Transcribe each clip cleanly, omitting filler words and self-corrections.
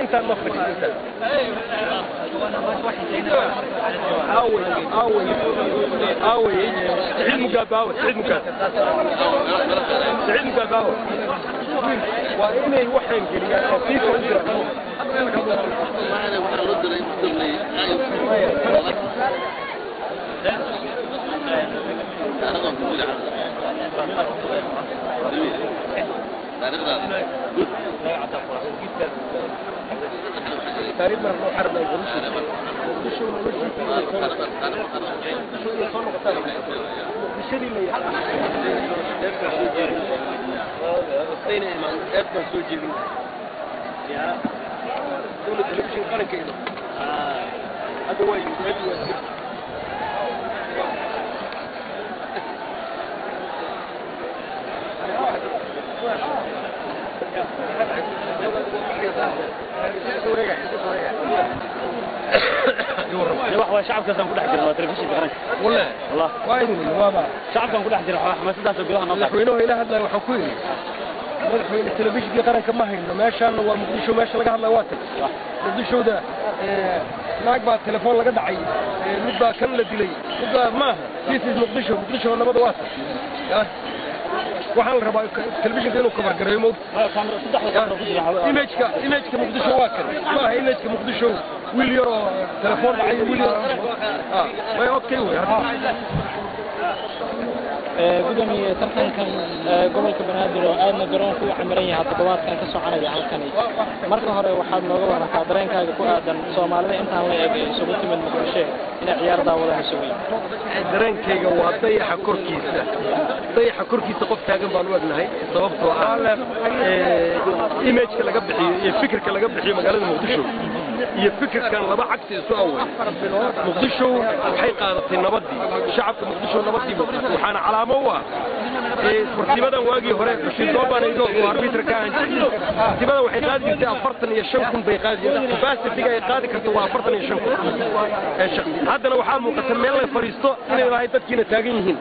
انت المخرج انت اوي سعيد مقاباوي سعيد مقاباوي وإني وحين قليا كيف تقريبا نروح حرب شعب كذا كل حجر ما ترفيش بغرنك والله وايد من بابا شعب كل حجر حماس ده سجلها نطق مدحوينه إلى هذا وحكومي مدحوين التلفزيون بيقرن كما هين ماشي أنا ومقدشوا ماشي لقى هذا واتر مقدشوا ده ناقبة التلفون لقى دعي نبى كم لدلي نبى ما في مقدشوا أنا بدو واتر وحال ربا التلفزيون دينه كبر قريمه إيميجك مقدشوا واكر ما هي إيميجك مقدشوا ويليو تلفون عي ويليو ما اوكي gudoomiye tartankan gobolka banaadir oo aadna garoonka u camiran yahay toddobaadkan ka soconaya halkani marka hore waxaad nooga warataa dareenkaaga ku aadan Soomaalida intaan la eegay isugu timid Muqdisho inay ciyaar daawadaan isugu dareenkayga waa dayaxa korkiisa qof taagan baan u egnahay sababtoo ah image laga bixiyo iyo fikirka laga bixiyo magaalada Muqdisho iyo fikirkan laba cagsi isu awal Muqdisho waxay qaadatay nabadii shacabka Muqdisho nabadii waxaana calaamo u ah sportibadan waagii hore shidooban ay oo arbitr ka ahayd sportibada waxay qaadi jirtay 45 bay qaadi capacity ay qaadi karto waa 45 haddana waxaa muuqata meel la fariisto inay lahayd dadkiina taagan yihiin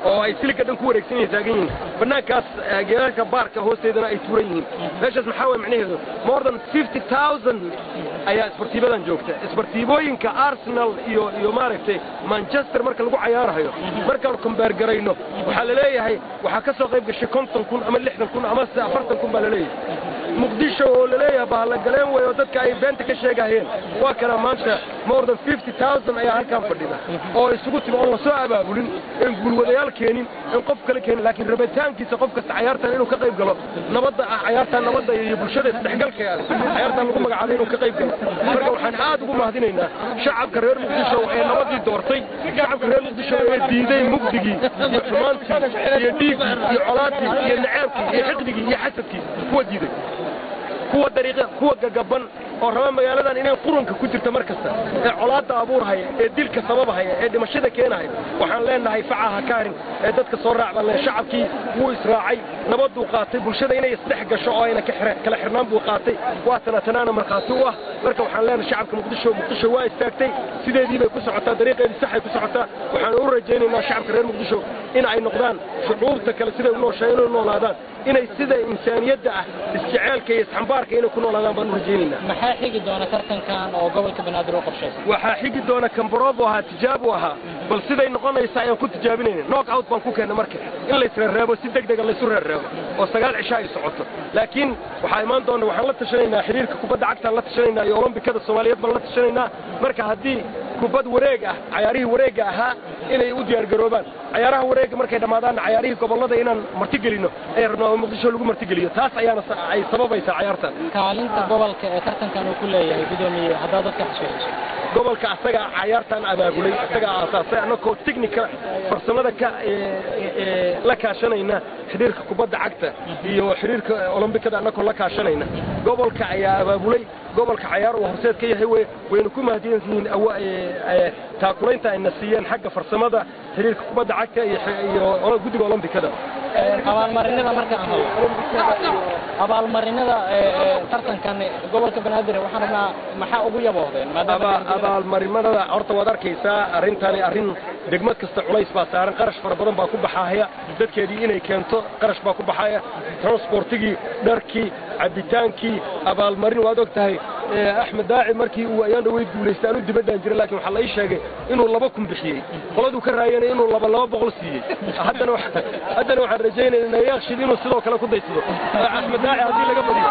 oo ay silka dhan ku wareegsan yihiin taagan yihiin banaankaas geerka baarka hoosteedana ay tuuran yihiin meeshaas maxaa way macnaheedu more than 50000 ayaa sportibadan joogta sportibooyinka Arsenal iyo maaragtay Manchester marka lagu ciyaarayo marka aan kumbeer garayno waxa la leeyahay waxa ka soo qayb gashay 50,000 ama 60,000 ama 40,000 baa la leeyahay Muqdisho oo la leeyahay baa la galeen way oo dadka ay beenta ka sheegayeen waa kala maanta more than 50,000 ayaa halkan fadhida oo isugu timo oo soo abaabulin in gulwadayaal keenin in qof kale keenin laakiin rabitaankiisa qof kasta ciyaartan inuu ka qayb galo nabadda ciyaartan nabadda iyo bulshada isdhexgalkeeda ciyaartan lagu magacaabay inuu ka qayb galo marka waxaan aad ugu mahadinaynaa shacabka reer Muqdisho ee nabadii doortay shacabka reer Muqdisho ee diiday mugdigii iyo xumaantii iyo dhiigii iyo colaadii iyo nacaabkii iyo xiqdigii iyo xasadkii kuwa diiday kuwa dariiqa kuwa gagaban oo raba magaaladan inay quranka ku jirto markasta ee colaada abuurhaya ee dilka sababahaya ee dhimashada keenaya waxaan leenahay facaha kaarin ee dadka soo raacban shacabkii wuu israacay nabadu qaatay bulshada inay isdhex gasho oo ayna kala xirnaan buu qaatay waa sanadana markaasi u ah marka waxaan leenahay shacabka muqdisho waa istaagtay sideedii bay ku socotaa dariiqeedii sax ay ku socotaa waxaan u rajaynaynaa shacabka reer muqdisho in ay noqdaan shucuubta kale siday u noolaadaan inay sida insaaniyadda ah isjaceelka iyo isxambaarka inay ku noolaadaan baan u rajaynaynaa maxaa xigi doona tartankan oo gobolka banaadir u qorshaysan waxaa xigi doona kambaroobo ahaa tijaabo ahaa bal siday noqonaysaa ayaan ku tijaabinayna knock out baan ku keenna marka in la isreereebo si degdega la isu reereebo oo 9 cisho ay socoto laakiin waxaa imaan doona waxaan la tashanaynaa xiriirka kubadda cagta la tashanaynaa iyo olombikada Soomaaliyeed baan la tashanaynaa marka haddii kubad wareeg ah ciyaarihii wareega ahaa inay u diyaar garoobaan ciyaaraha wareega markay dhamaadaan ciyaarihii gobolada inaan martigelino ay rabnaa muqdisho lagu martigeliyo taas ayaana ay sababaysaa ciyaartan kaalinta gobolka ee tartankan uu ku leeyahay gudoomiye hadda dadka xasuusiso gobolka asaga ciyaartan abaabulay asaga aasaasay anagoo technical farsamada ka la kaashanayna xiriirka kubadda cagta iyo xiriirka olombikada anagoo la kaashanayna gobolka ayaa abaabulay gobolka ciyaar uu horseed ka yahay wayna ku mahadiyeen taakulaynta ay nasiyeen xagga farsamada xiriirka kubadda cagta iyo guddiga olombikada abaalmarinada marka abaalmarinada tartankan gobolka banaadir waxaan rabnaa maxaa ugu yaboohdeen abaalmarinada horta waad arkaysaa arrintani arrin degmad kasta culays baa saaran qarash fara badan baa ku baxaya dadkeedii inay keento qarash baa ku baxaya transportigii dharkii cabitaankii abaalmarin waad ogtahay axmed daaci markii uu ayaan dhaweyd guulaystay aanu dibadaan jiray laakiin waxaa la ii sheegay inuu 2,000 bixiyey qoladuu ka raayana inuu 200 siiyey haddana waxaan rajaynaynaa yaaqshid inuu sidoo kale ku daysado axmed daaci haddii laga badiyo